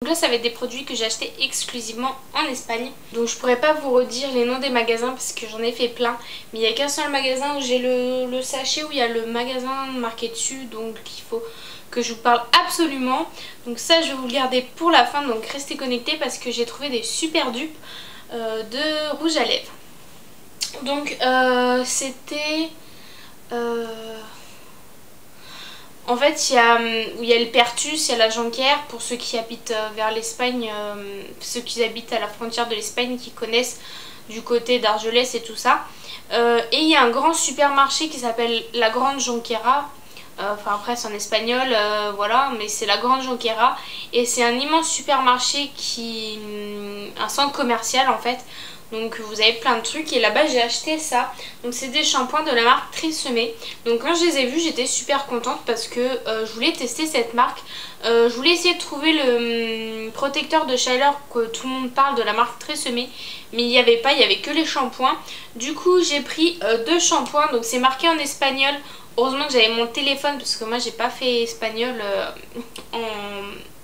Donc là ça va être des produits que j'ai achetés exclusivement en Espagne. Donc je pourrais pas vous redire les noms des magasins parce que j'en ai fait plein. Mais il n'y a qu'un seul magasin où j'ai le sachet où il y a le magasin marqué dessus. Donc il faut que je vous parle absolument. Donc ça je vais vous le garder pour la fin. Donc restez connectés parce que j'ai trouvé des super dupes de rouge à lèvres. Donc c'était... En fait, il y a le Pertus, il y a la Jonquière, pour ceux qui habitent vers l'Espagne, ceux qui habitent à la frontière de l'Espagne, qui connaissent du côté d'Argelès et tout ça. Et il y a un grand supermarché qui s'appelle la Grande Jonquera. Enfin après c'est en espagnol, voilà, mais c'est la Grande Jonquera. Et c'est un immense supermarché un centre commercial en fait. Donc vous avez plein de trucs et là-bas j'ai acheté ça. Donc c'est des shampoings de la marque Tresemmé. Donc quand je les ai vus j'étais super contente parce que je voulais tester cette marque. Je voulais essayer de trouver le protecteur de chaleur que tout le monde parle de la marque Tresemmé. Mais il n'y avait pas, il n'y avait que les shampoings. Du coup j'ai pris deux shampoings. Donc c'est marqué en espagnol. Heureusement que j'avais mon téléphone parce que moi j'ai pas fait espagnol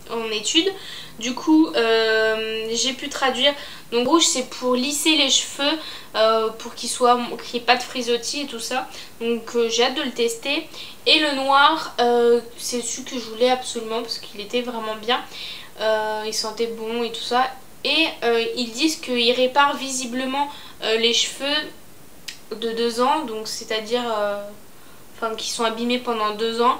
en études. Du coup j'ai pu traduire. Donc rouge c'est pour lisser les cheveux, pour qu'il n'y ait pas de frisottis et tout ça. Donc j'ai hâte de le tester. Et le noir c'est celui que je voulais absolument parce qu'il était vraiment bien. Il sentait bon et tout ça. Et ils disent qu'il répare visiblement les cheveux de 2 ans. Donc c'est-à-dire qui sont abîmés pendant 2 ans.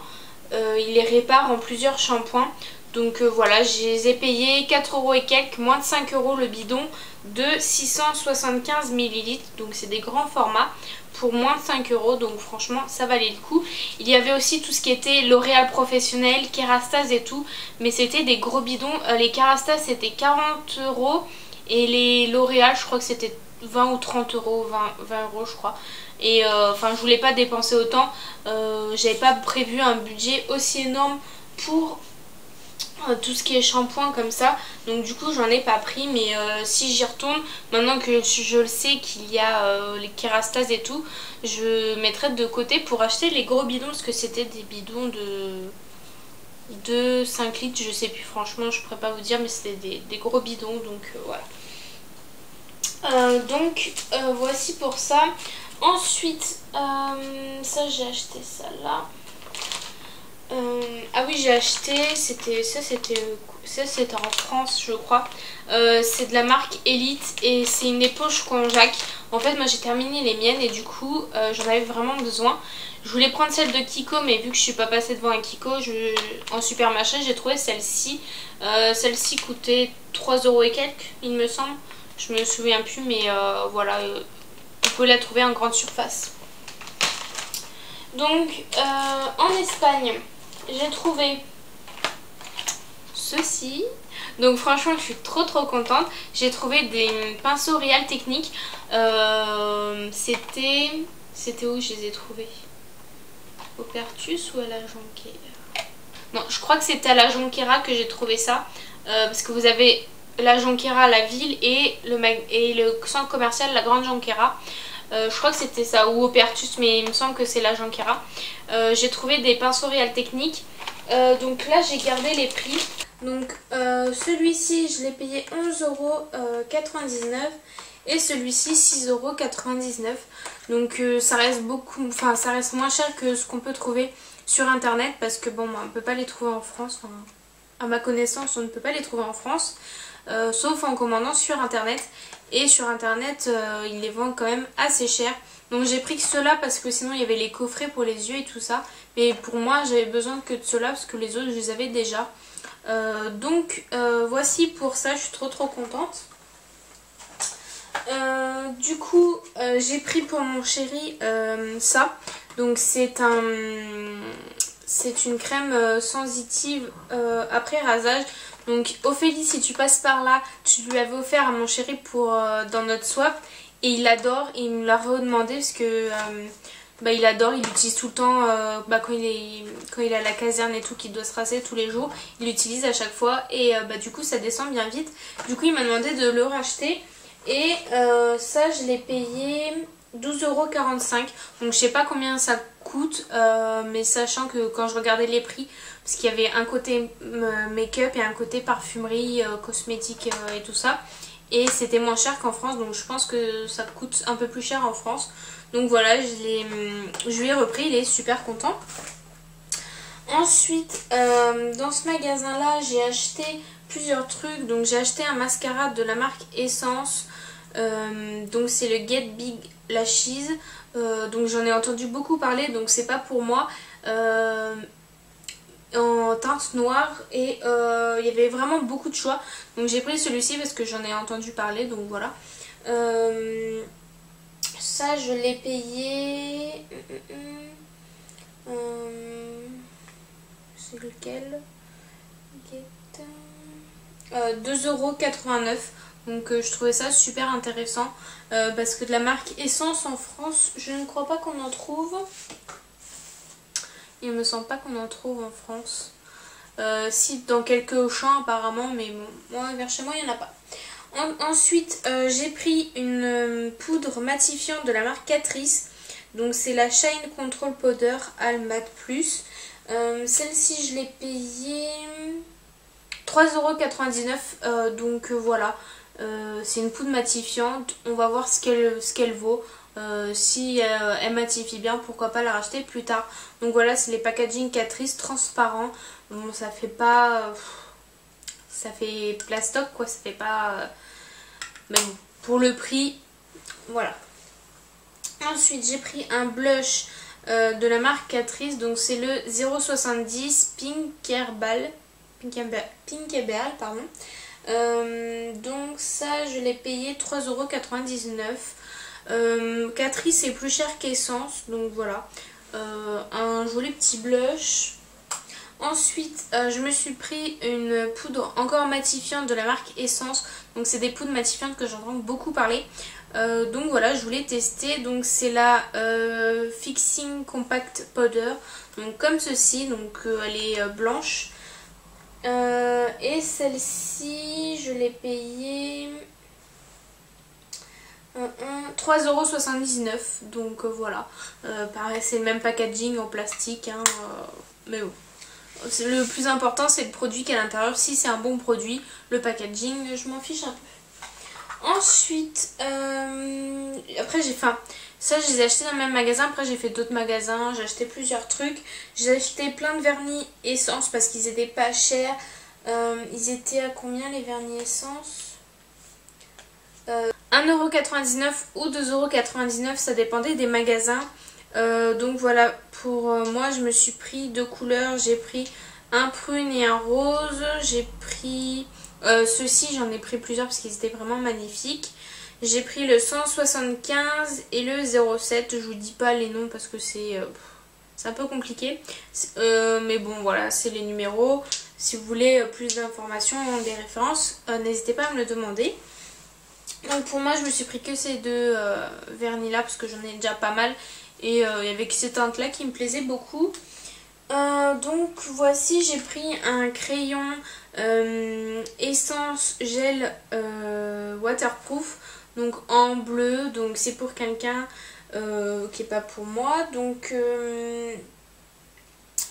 Il les répare en plusieurs shampoings. Donc voilà, je les ai payés 4 € et quelques, moins de 5 € le bidon de 675 ml. Donc c'est des grands formats pour moins de 5 €. Donc franchement ça valait le coup. Il y avait aussi tout ce qui était L'Oréal Professionnel, Kérastase et tout. Mais c'était des gros bidons. Les Kérastase c'était 40 € et les L'Oréal je crois que c'était 20 ou 30 €, 20 € je crois. Et je voulais pas dépenser autant. J'avais pas prévu un budget aussi énorme pour tout ce qui est shampoing comme ça. Donc du coup j'en ai pas pris. Mais si j'y retourne, maintenant que je le sais qu'il y a les Kérastase et tout, je mettrai de côté pour acheter les gros bidons. Parce que c'était des bidons de 5 litres, je sais plus franchement, je pourrais pas vous dire. Mais c'était des gros bidons. Donc voilà. Voici pour ça. Ensuite, ça j'ai acheté ça là. Ah oui j'ai acheté, c'était en France je crois. C'est de la marque Elite et c'est une éponge konjac. En fait moi j'ai terminé les miennes et du coup j'en avais vraiment besoin. Je voulais prendre celle de Kiko mais vu que je suis pas passée devant un Kiko en supermarché j'ai trouvé celle-ci. Celle-ci coûtait 3 € et quelques il me semble. Je me souviens plus mais voilà, vous pouvez la trouver en grande surface. Donc en Espagne j'ai trouvé ceci. Donc franchement je suis trop contente. J'ai trouvé des pinceaux Real Technique. C'était où je les ai trouvés? Au Pertus ou à la Jonquera? Non je crois que c'était à la Jonquera que j'ai trouvé ça. Parce que vous avez la Jonquera, la ville et le centre commercial la Grande Jonquera. Je crois que c'était ça, ou au Pertus, mais il me semble que c'est la Jonquera. J'ai trouvé des pinceaux Real Technique. Donc là j'ai gardé les prix. Donc celui-ci je l'ai payé 11,99 € et celui-ci 6,99 €. Donc ça reste ça reste moins cher que ce qu'on peut trouver sur internet parce que bon on ne peut pas les trouver en France. À ma connaissance on ne peut pas les trouver en France. Sauf en commandant sur internet. Et sur internet ils les vendent quand même assez cher. Donc j'ai pris que ceux-là parce que sinon il y avait les coffrets pour les yeux et tout ça. Mais pour moi j'avais besoin que de ceux-là parce que les autres je les avais déjà. Voici pour ça, je suis trop contente. Du coup j'ai pris pour mon chéri ça. Donc c'est une crème sensitive après rasage. Donc Ophélie si tu passes par là, tu lui avais offert à mon chéri dans notre swap. Et il adore, il me l'a redemandé parce que il adore, il l'utilise tout le temps quand il est à la caserne et tout, qu'il doit se raser tous les jours. Il l'utilise à chaque fois et du coup ça descend bien vite. Du coup il m'a demandé de le racheter et ça je l'ai payé 12,45 €. Donc je sais pas combien ça coûte mais sachant que quand je regardais les prix parce qu'il y avait un côté make-up et un côté parfumerie, cosmétique et tout ça. Et c'était moins cher qu'en France, donc je pense que ça coûte un peu plus cher en France. Donc voilà, je lui ai repris, il est super content. Ensuite, dans ce magasin-là, j'ai acheté plusieurs trucs. Donc j'ai acheté un mascara de la marque Essence. Donc c'est le Get Big Lashes. Donc j'en ai entendu beaucoup parler, donc c'est pas pour moi. En teinte noire et il y avait vraiment beaucoup de choix. Donc j'ai pris celui-ci parce que j'en ai entendu parler, donc voilà. Ça je l'ai payé... c'est lequel? 2,89 €. Donc je trouvais ça super intéressant parce que de la marque Essence en France, je ne crois pas qu'on en trouve. Il me semble pas qu'on en trouve en France. Si, dans quelques champs apparemment, mais bon, moi vers chez moi il n'y en a pas. Ensuite, j'ai pris une poudre matifiante de la marque Catrice. Donc c'est la Shine Control Powder All Matte Plus. Celle-ci je l'ai payée 3,99 €. Donc voilà, c'est une poudre matifiante. On va voir ce qu'elle vaut. Si elle matifie bien, pourquoi pas la racheter plus tard. Donc voilà, c'est les packaging Catrice transparents. Bon, ça fait pas... ça fait plastoc quoi, ça fait pas... mais bon, pour le prix, voilà. Ensuite, j'ai pris un blush de la marque Catrice. Donc c'est le 0,70 Pinkerball. Pinkerball, pardon. Donc ça, je l'ai payé 3,99 €. Catrice est plus cher qu'Essence, donc voilà. Un joli petit blush. Ensuite, je me suis pris une poudre encore matifiante de la marque Essence. Donc c'est des poudres matifiantes que j'entends beaucoup parler. Donc voilà, je voulais tester. Donc c'est la Fixing Compact Powder. Donc comme ceci, donc elle est blanche. Et celle-ci, je l'ai payée 3,79 €. Donc voilà, pareil, c'est le même packaging en plastique, hein, mais bon. Le plus important c'est le produit qui est à l'intérieur. Si c'est un bon produit, le packaging je m'en fiche un peu. Ensuite après j'ai faim. Ça je les ai achetés dans le même magasin. Après j'ai fait d'autres magasins, j'ai acheté plusieurs trucs. J'ai acheté plein de vernis essence parce qu'ils étaient pas chers. Ils étaient à combien les vernis essence? 1,99 € ou 2,99 €, ça dépendait des magasins. Donc voilà, pour moi je me suis pris deux couleurs. J'ai pris un prune et un rose. J'ai pris ceux-ci, j'en ai pris plusieurs parce qu'ils étaient vraiment magnifiques. J'ai pris le 175 et le 07. Je vous dis pas les noms parce que c'est un peu compliqué, mais bon voilà, c'est les numéros. Si vous voulez plus d'informations, des références, n'hésitez pas à me le demander. Donc pour moi je me suis pris que ces deux vernis là parce que j'en ai déjà pas mal. Et il y avait que ces teintes là qui me plaisaient beaucoup. Donc voici, j'ai pris un crayon essence gel waterproof. Donc en bleu, donc c'est pour quelqu'un qui est pas pour moi. Donc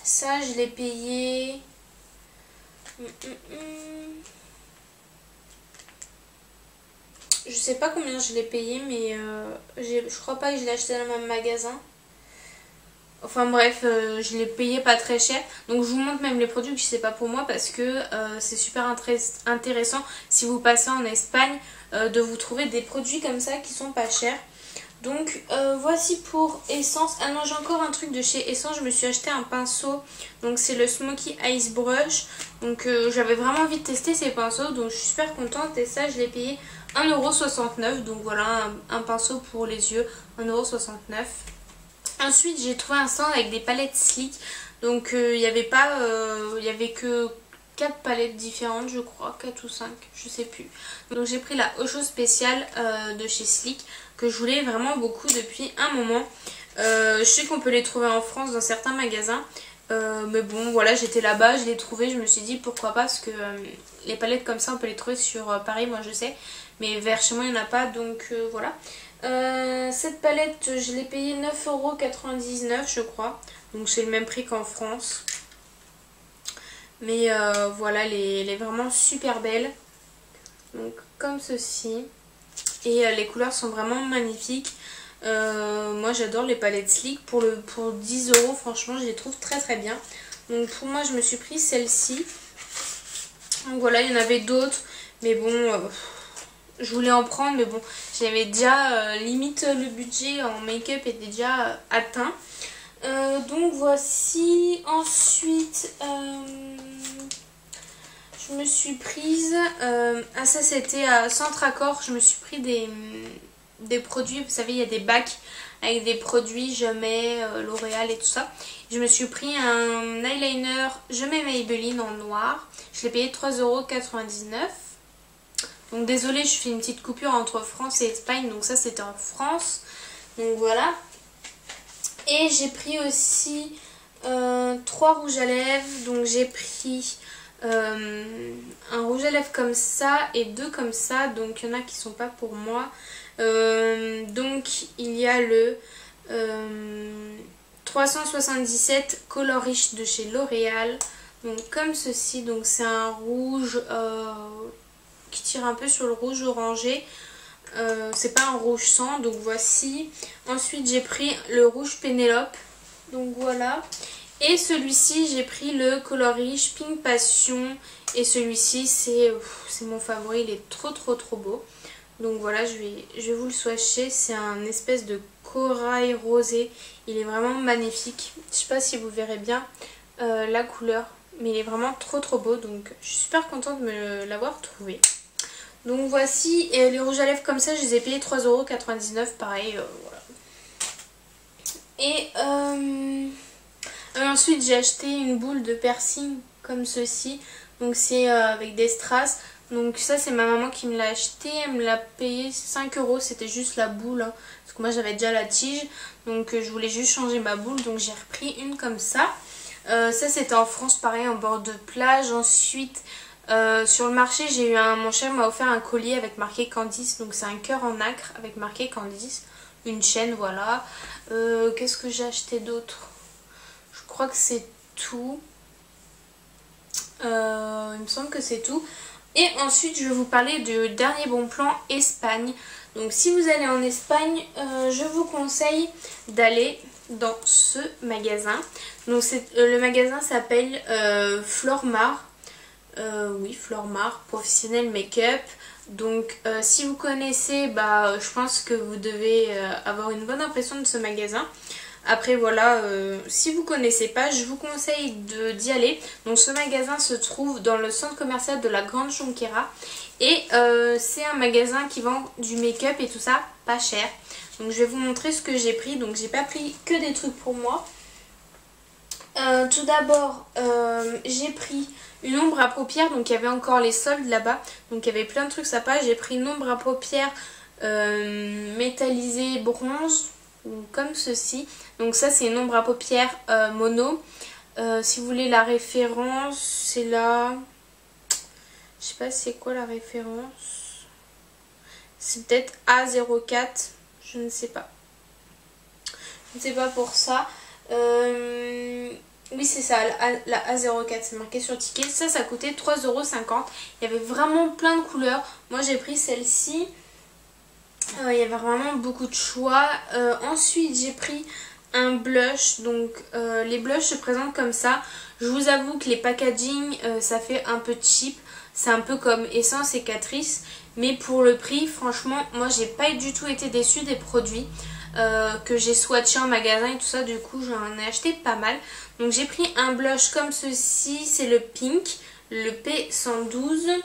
ça je l'ai payé... Je sais pas combien je l'ai payé, mais je crois pas que je l'ai acheté dans le même magasin. Enfin bref, je l'ai payé pas très cher. Donc je vous montre même les produits que c'est pas pour moi parce que c'est super intéressant si vous passez en Espagne de vous trouver des produits comme ça qui sont pas chers. Donc voici pour Essence. Ah non, j'ai encore un truc de chez Essence. Je me suis acheté un pinceau. Donc c'est le Smoky Eyes Brush. Donc j'avais vraiment envie de tester ces pinceaux. Donc je suis super contente. Et ça, je l'ai payé 1,69 €. Donc voilà, un pinceau pour les yeux. 1,69 €. Ensuite, j'ai trouvé un stand avec des palettes Sleek. Donc il y avait pas... il y avait que 4 palettes différentes, je crois, 4 ou 5, je sais plus. Donc j'ai pris la Osho spéciale de chez Sleek, que je voulais vraiment beaucoup depuis un moment. Je sais qu'on peut les trouver en France dans certains magasins, mais bon voilà, j'étais là-bas, je l'ai trouvé, je me suis dit pourquoi pas, parce que les palettes comme ça on peut les trouver sur Paris, moi je sais, mais vers chez moi il n'y en a pas, donc voilà. Cette palette je l'ai payée 9,99 € je crois, donc c'est le même prix qu'en France. Mais voilà, elle est vraiment super belle. Donc comme ceci. Et les couleurs sont vraiment magnifiques. Moi j'adore les palettes Sleek. Pour 10 €, franchement je les trouve très très bien. Donc pour moi je me suis pris celle-ci. Donc voilà, il y en avait d'autres. Mais bon, je voulais en prendre. Mais bon, j'avais déjà limite le budget en make-up était déjà atteint. Donc voici. Ensuite, je me suis prise... ah ça c'était à Centre Accord. Je me suis pris des produits. Vous savez, il y a des bacs avec des produits Je mets L'Oréal et tout ça. Je me suis pris un eyeliner Je mets Maybelline en noir. Je l'ai payé 3,99 €. Donc désolée, je fais une petite coupure entre France et Espagne. Donc ça c'était en France. Donc voilà. Et j'ai pris aussi 3 rouges à lèvres. Donc j'ai pris un rouge à lèvres comme ça et 2 comme ça. Donc il y en a qui sont pas pour moi. Donc il y a le 377 Color Rich de chez L'Oréal. Donc comme ceci. Donc c'est un rouge qui tire un peu sur le rouge orangé. C'est pas un rouge sang, donc voici. Ensuite j'ai pris le rouge Pénélope, donc voilà. Et celui-ci j'ai pris le Color Rich Pink Passion. Et celui-ci c'est mon favori, il est trop beau. Donc voilà, je vais vous le swatcher. C'est un espèce de corail rosé. Il est vraiment magnifique. Je sais pas si vous verrez bien la couleur, mais il est vraiment trop beau. Donc je suis super contente de l'avoir trouvé. Donc voici, et les rouges à lèvres comme ça, je les ai payés 3,99 €, pareil, voilà. Et ensuite j'ai acheté une boule de piercing comme ceci. Donc c'est avec des strass. Donc ça c'est ma maman qui me l'a acheté, elle me l'a payé 5 €, c'était juste la boule. Hein, parce que moi j'avais déjà la tige, donc je voulais juste changer ma boule, donc j'ai repris une comme ça. Ça c'était en France, pareil, en bord de plage. Ensuite... sur le marché, j'ai eu mon cher m'a offert un collier avec marqué Candice. Donc c'est un cœur en nacre avec marqué Candice. Une chaîne, voilà. Qu'est-ce que j'ai acheté d'autre? Je crois que c'est tout. Il me semble que c'est tout. Et ensuite, je vais vous parler du dernier bon plan Espagne. Donc si vous allez en Espagne, je vous conseille d'aller dans ce magasin. Donc le magasin s'appelle Flormar. Oui, Flormar, professionnel make-up. Donc si vous connaissez, je pense que vous devez avoir une bonne impression de ce magasin. Après voilà, si vous connaissez pas, je vous conseille d'y aller. Donc ce magasin se trouve dans le centre commercial de la Grande Jonquera. Et c'est un magasin qui vend du make-up et tout ça, pas cher. Donc je vais vous montrer ce que j'ai pris. Donc j'ai pas pris que des trucs pour moi. Tout d'abord, j'ai pris une ombre à paupières. Donc il y avait encore les soldes là-bas. Donc il y avait plein de trucs sympas. J'ai pris une ombre à paupières métallisée bronze. Comme ceci. Donc ça c'est une ombre à paupières mono. Si vous voulez la référence, c'est là. Je sais pas c'est quoi la référence. C'est peut-être A04. Je ne sais pas. Je ne sais pas pour ça. Oui c'est ça, la A04, c'est marqué sur le ticket. Ça coûtait 3,50 €. Il y avait vraiment plein de couleurs. Moi j'ai pris celle-ci. Il y avait vraiment beaucoup de choix. Ensuite j'ai pris un blush. Donc les blushs se présentent comme ça. Je vous avoue que les packaging ça fait un peu cheap. C'est un peu comme Essence et Catrice. Mais pour le prix, franchement, moi j'ai pas du tout été déçue des produits que j'ai swatché en magasin et tout ça. Du coup j'en ai acheté pas mal. Donc j'ai pris un blush comme ceci. C'est le Pink, le P112.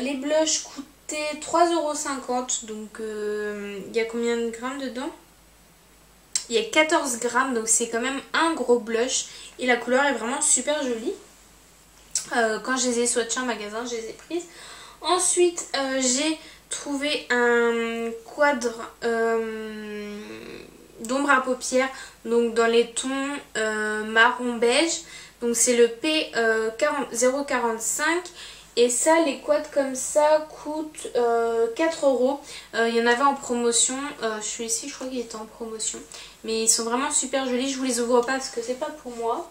Les blushs coûtaient 3,50 €. Donc il y a combien de grammes dedans? Il y a 14 grammes. Donc c'est quand même un gros blush. Et la couleur est vraiment super jolie. Quand je les ai swatchés en magasin, je les ai prises. Ensuite j'ai trouvé un quadre d'ombre à paupières, donc dans les tons marron beige. Donc c'est le P045. Et ça, les quads comme ça coûtent 4 €. Il y en avait en promotion. Celui-ci, je crois qu'il était en promotion. Mais ils sont vraiment super jolis. Je vous les ouvre pas parce que c'est pas pour moi.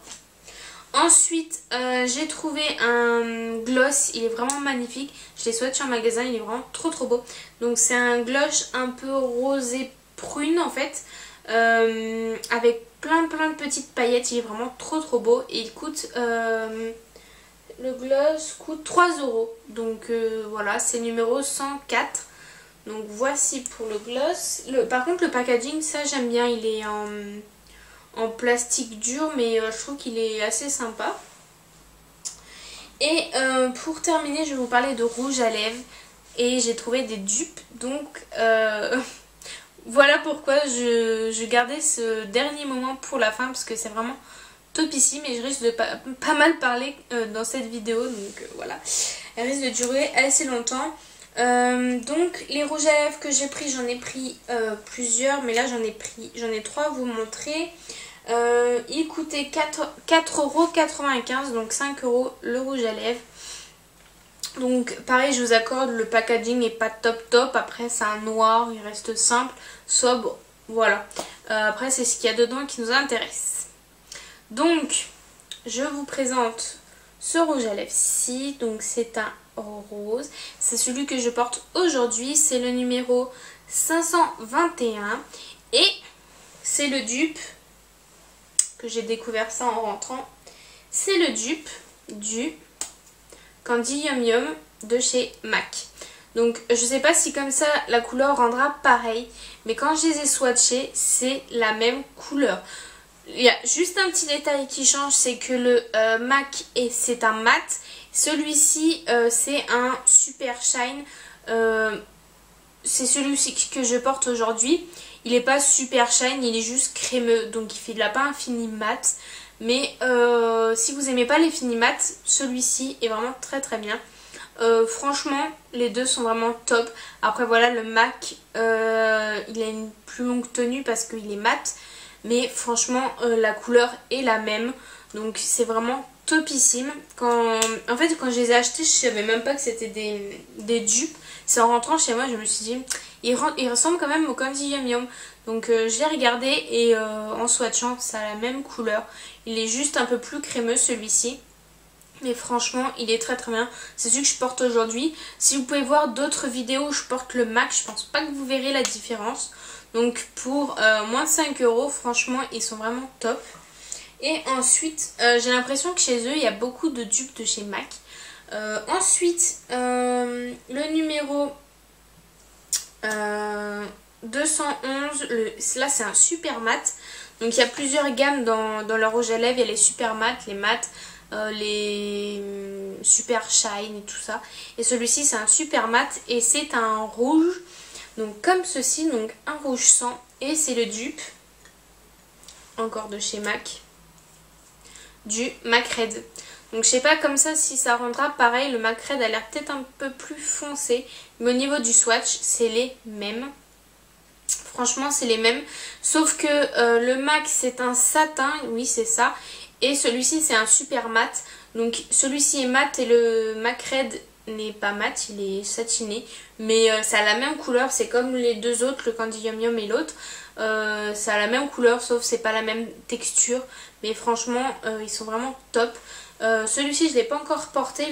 Ensuite, j'ai trouvé un gloss, il est vraiment magnifique. Je l'ai swatché en magasin, il est vraiment trop trop beau. Donc c'est un gloss un peu rosé prune en fait, avec plein de petites paillettes. Il est vraiment trop trop beau et il coûte, le gloss coûte 3 €. Donc voilà, c'est numéro 104. Donc voici pour le gloss. Par contre le packaging, ça j'aime bien, il est en plastique dur, mais je trouve qu'il est assez sympa. Et pour terminer, je vais vous parler de rouge à lèvres. Et j'ai trouvé des dupes. Donc voilà pourquoi je gardais ce dernier moment pour la fin, parce que c'est vraiment topissime et je risque de pas mal parler dans cette vidéo. Donc voilà, elle risque de durer assez longtemps. Donc les rouges à lèvres que j'ai pris, j'en ai pris plusieurs, mais là j'en ai 3 à vous montrer. Il coûtait 4,95 €, donc 5 € le rouge à lèvres. Donc pareil, je vous accorde, le packaging n'est pas top. Après c'est un noir, il reste simple, sobre, voilà. Après c'est ce qu'il y a dedans qui nous intéresse. Donc je vous présente ce rouge à lèvres-ci. Donc c'est un rose, c'est celui que je porte aujourd'hui, c'est le numéro 521 et c'est le dupe que j'ai découvert ça en rentrant. C'est le dupe du Candy Yum Yum de chez MAC. Donc je sais pas si comme ça la couleur rendra pareil, mais quand je les ai swatchés, c'est la même couleur. Il y a juste un petit détail qui change, c'est que le MAC c'est un mat. Celui-ci c'est un super shine. C'est celui-ci que je porte aujourd'hui. Il n'est pas super shine, il est juste crémeux, donc il fait de la pas un fini mat. Mais si vous aimez pas les fini mat, celui-ci est vraiment très très bien. Franchement, les deux sont vraiment top. Après voilà, le MAC, il a une plus longue tenue parce qu'il est mat. Mais franchement, la couleur est la même. Donc c'est vraiment topissime. En fait, quand je les ai achetés, je savais même pas que c'était des dupes. C'est en rentrant chez moi, je me suis dit, il ressemble quand même au Candy Yum Yum. Donc j'ai regardé et en swatchant, ça a la même couleur. Il est juste un peu plus crémeux celui-ci. Mais franchement, il est très très bien. C'est celui que je porte aujourd'hui. Si vous pouvez voir d'autres vidéos où je porte le MAC, je pense pas que vous verrez la différence. Donc pour moins de 5 €, franchement, ils sont vraiment top. Et ensuite, j'ai l'impression que chez eux, il y a beaucoup de dupes de chez MAC. Ensuite, le numéro 211, là c'est un super mat. Donc il y a plusieurs gammes dans le rouge à lèvres. Il y a les super mat, les mat, les super shine et tout ça. Et celui-ci c'est un super mat et c'est un rouge. Donc comme ceci, donc un rouge sang. Et c'est le dupe, encore de chez MAC, du MAC Red. Donc je sais pas comme ça si ça rendra pareil. Le MAC Red a l'air peut-être un peu plus foncé. Mais au niveau du swatch, c'est les mêmes. Franchement, c'est les mêmes. Sauf que le MAC, c'est un satin. Oui, c'est ça. Et celui-ci, c'est un super mat. Donc celui-ci est mat et le MAC Red n'est pas mat. Il est satiné. Mais ça a la même couleur. C'est comme les deux autres, le Candy Yum Yum et l'autre. Ça a la même couleur, sauf c'est pas la même texture. Mais franchement, ils sont vraiment top. Celui-ci je l'ai pas encore porté,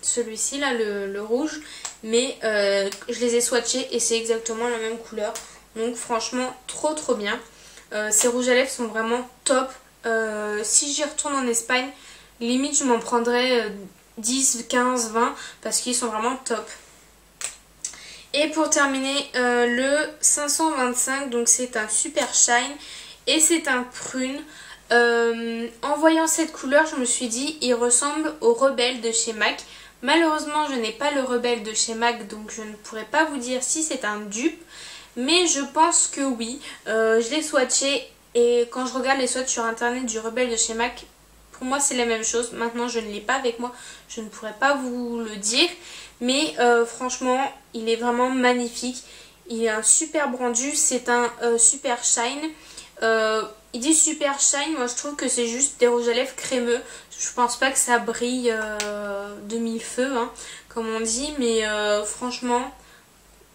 celui-ci là, le rouge, mais je les ai swatchés et c'est exactement la même couleur. Donc franchement trop trop bien. Ces rouges à lèvres sont vraiment top. Si j'y retourne en Espagne, limite je m'en prendrais 10, 15, 20 parce qu'ils sont vraiment top. Et pour terminer, le 525, donc c'est un super shine et c'est un prune. En voyant cette couleur, je me suis dit, il ressemble au Rebelle de chez MAC. Malheureusement, je n'ai pas le Rebelle de chez MAC, donc je ne pourrais pas vous dire si c'est un dupe. Mais je pense que oui. Je l'ai swatché et quand je regarde les swatchs sur internet du Rebelle de chez MAC, pour moi c'est la même chose. Maintenant, je ne l'ai pas avec moi, je ne pourrais pas vous le dire. Mais franchement, il est vraiment magnifique. Il est un super rendu, c'est un super shine. Il dit super shine, moi je trouve que c'est juste des rouges à lèvres crémeux. Je pense pas que ça brille de mille feux, hein, comme on dit, mais franchement,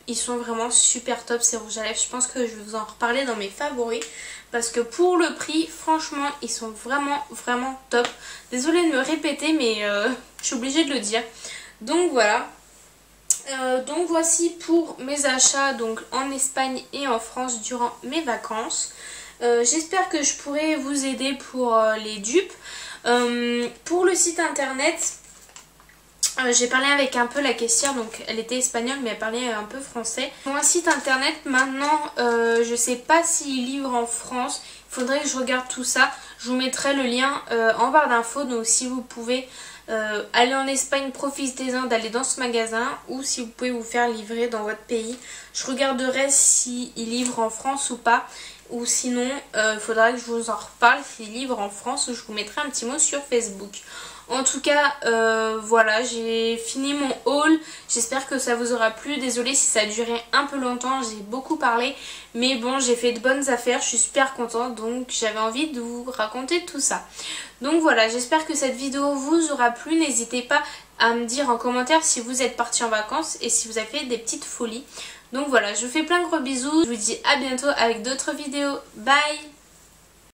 ils sont vraiment super top ces rouges à lèvres. Je pense que je vais vous en reparler dans mes favoris. Parce que pour le prix, franchement, ils sont vraiment top. Désolée de me répéter, mais je suis obligée de le dire. Donc voilà. Donc voici pour mes achats donc en Espagne et en France durant mes vacances. J'espère que je pourrai vous aider pour les dupes. Pour le site internet, j'ai parlé avec un peu la caissière, donc elle était espagnole mais elle parlait un peu français. Pour un site internet maintenant, je sais pas s'il livre en France, il faudrait que je regarde tout ça. Je vous mettrai le lien en barre d'infos, donc si vous pouvez aller en Espagne, profitez-en d'aller dans ce magasin, ou si vous pouvez vous faire livrer dans votre pays. Je regarderai s'il livre en France ou pas, ou sinon il faudra que je vous en reparle s'il livre en France, je vous mettrai un petit mot sur Facebook. En tout cas, voilà, j'ai fini mon haul. J'espère que ça vous aura plu. Désolée si ça a duré un peu longtemps, j'ai beaucoup parlé. Mais bon, j'ai fait de bonnes affaires, je suis super contente. Donc j'avais envie de vous raconter tout ça. Donc voilà, j'espère que cette vidéo vous aura plu. N'hésitez pas à me dire en commentaire si vous êtes partis en vacances et si vous avez fait des petites folies. Donc voilà, je vous fais plein de gros bisous. Je vous dis à bientôt avec d'autres vidéos. Bye!